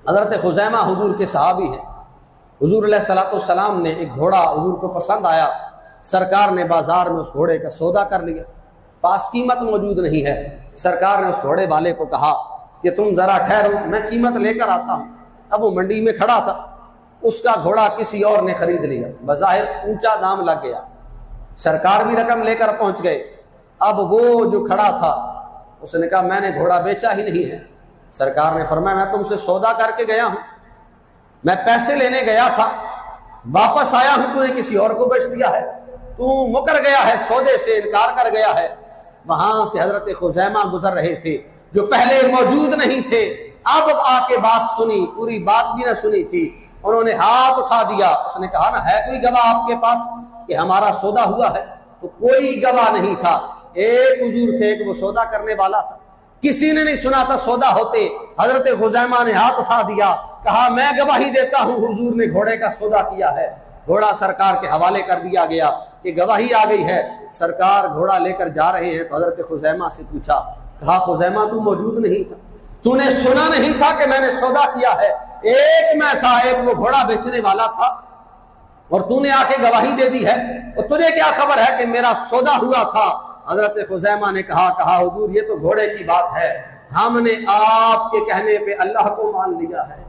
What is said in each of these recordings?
हज़रत खुज़ैमा हुजूर के सहाबी हैं। हुजूर अलैहिस्सलाम ने एक घोड़ा हुजूर को पसंद आया, सरकार ने बाजार में उस घोड़े का सौदा कर लिया। पास कीमत मौजूद नहीं है। सरकार ने उस घोड़े वाले को कहा कि तुम जरा ठहरो, मैं कीमत लेकर आता हूँ। अब वो मंडी में खड़ा था, उसका घोड़ा किसी और ने खरीद लिया, बज़ाहिर ऊंचा दाम लग गया। सरकार भी रकम लेकर पहुंच गए। अब वो जो खड़ा था उसने कहा मैंने घोड़ा बेचा ही नहीं है। सरकार ने फरमाया मैं तुमसे सौदा करके गया हूं, मैं पैसे लेने गया था, वापस आया हूं, तूने किसी और को बेच दिया है, तू मुकर गया है, सौदे से इनकार कर गया है। वहां से हजरत खुज़ैमा गुजर रहे थे जो पहले मौजूद नहीं थे, अब आके बात सुनी, पूरी बात भी ना सुनी थी, उन्होंने हाथ उठा दिया। उसने कहा ना है कोई गवाह आपके पास कि हमारा सौदा हुआ है? तो कोई गवाह नहीं था। एक हुजूर थे कि वो सौदा करने वाला था, किसी ने नहीं सुना था सौदा होते। हजरत खुज़ैमा ने हाथ उठा दिया, कहा मैं गवाही देता हूं हुजूर ने घोड़े का सौदा किया है। घोड़ा सरकार के हवाले कर दिया गया कि गवाही आ गई है। सरकार घोड़ा लेकर जा रहे हैं तो हजरत खुज़ैमा से पूछा, कहा खुज़ैमा तू मौजूद नहीं था, तूने सुना नहीं था कि मैंने सौदा किया है? एक मैं था, एक वो घोड़ा बेचने वाला था, और तूने आके गवाही दे दी है, और तुझे क्या खबर है कि मेरा सौदा हुआ था? हजरत खुज़ैमा ने कहा हुजूर ये तो घोड़े की बात है, हमने आपके कहने पे अल्लाह को मान लिया है,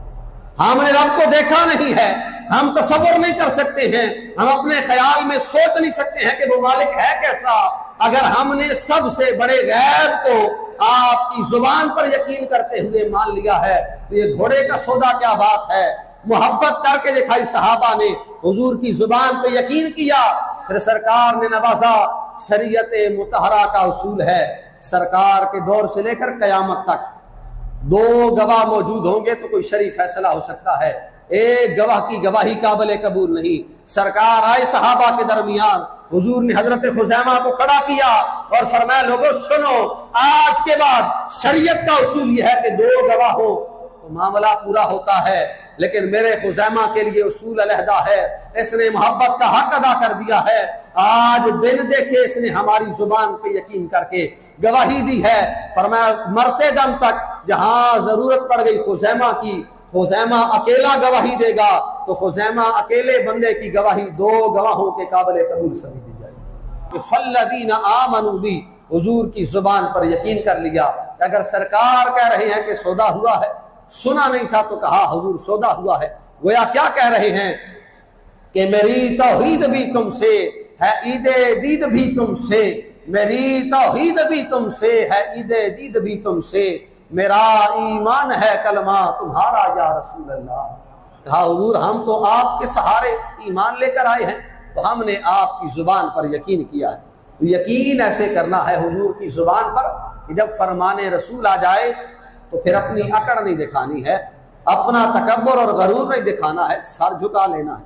हमने रब को देखा नहीं है, हम तसव्वुर नहीं कर सकते हैं, हम अपने ख्याल में सोच नहीं सकते हैं कि वो मालिक है कैसा। अगर हमने सबसे बड़े गैब को आपकी जुबान पर यकीन करते हुए मान लिया है तो ये घोड़े का सौदा क्या बात है? मोहब्बत करके दिखाई सहाबा ने, हुजूर की जुबान पे यकीन किया, फिर सरकार ने नवाजा। शरीयत मुतहरा का उसूल है, सरकार के दौर से लेकर कयामत तक दो गवाह मौजूद होंगे तो कोई शरीफ फैसला हो सकता है। एक गवाह की गवाही काबिल कबूल नहीं। सरकार आए सहाबा के दरमियान, हुजूर ने हजरत खुज़ैमा को खड़ा किया और फरमाया लोगों सुनो, आज के बाद शरीयत का उसूल यह है कि दो गवाह हो तो मामला पूरा होता है, लेकिन मेरे खुज़ैमा के लिए उसूल अलहदा है। इसने मोहब्बत का हक अदा कर दिया है। आज बिन देखे इसने हमारी जुबान पे यकीन करके गवाही दी है। फरमाया मरते दम तक जहां जरूरत पड़ गई खुज़ैमा की, खुज़ैमा अकेला गवाही देगा तो खुज़ैमा अकेले बंदे की गवाही दो गवाहों के काबिल कबूल समझ दी जाएगी। फल्लज़ीना आमनू बी, हुजूर की जुबान पर यकीन कर लिया। अगर सरकार कह रहे हैं कि सौदा हुआ है, सुना नहीं था तो कहा हुजूर सौदा हुआ है, गोया क्या कह रहे हैं कि मेरी तौहीद भी तुमसे है, ईदे दीद भी तुमसे, मेरी तौहीद भी तुमसे है, ईदे दीद भी तुमसे, मेरा ईमान है कलमा तुम्हारा या रसूल अल्लाह। कहा हुजूर हम तो आपके सहारे ईमान लेकर आए हैं, तो हमने आपकी जुबान पर यकीन किया है। तो यकीन ऐसे करना है हुजूर की जुबान पर कि जब फरमाने रसूल आ जाए तो फिर अपनी अकड़ नहीं दिखानी है, अपना तकब्बुर और गरूर नहीं दिखाना है, सर झुका लेना है।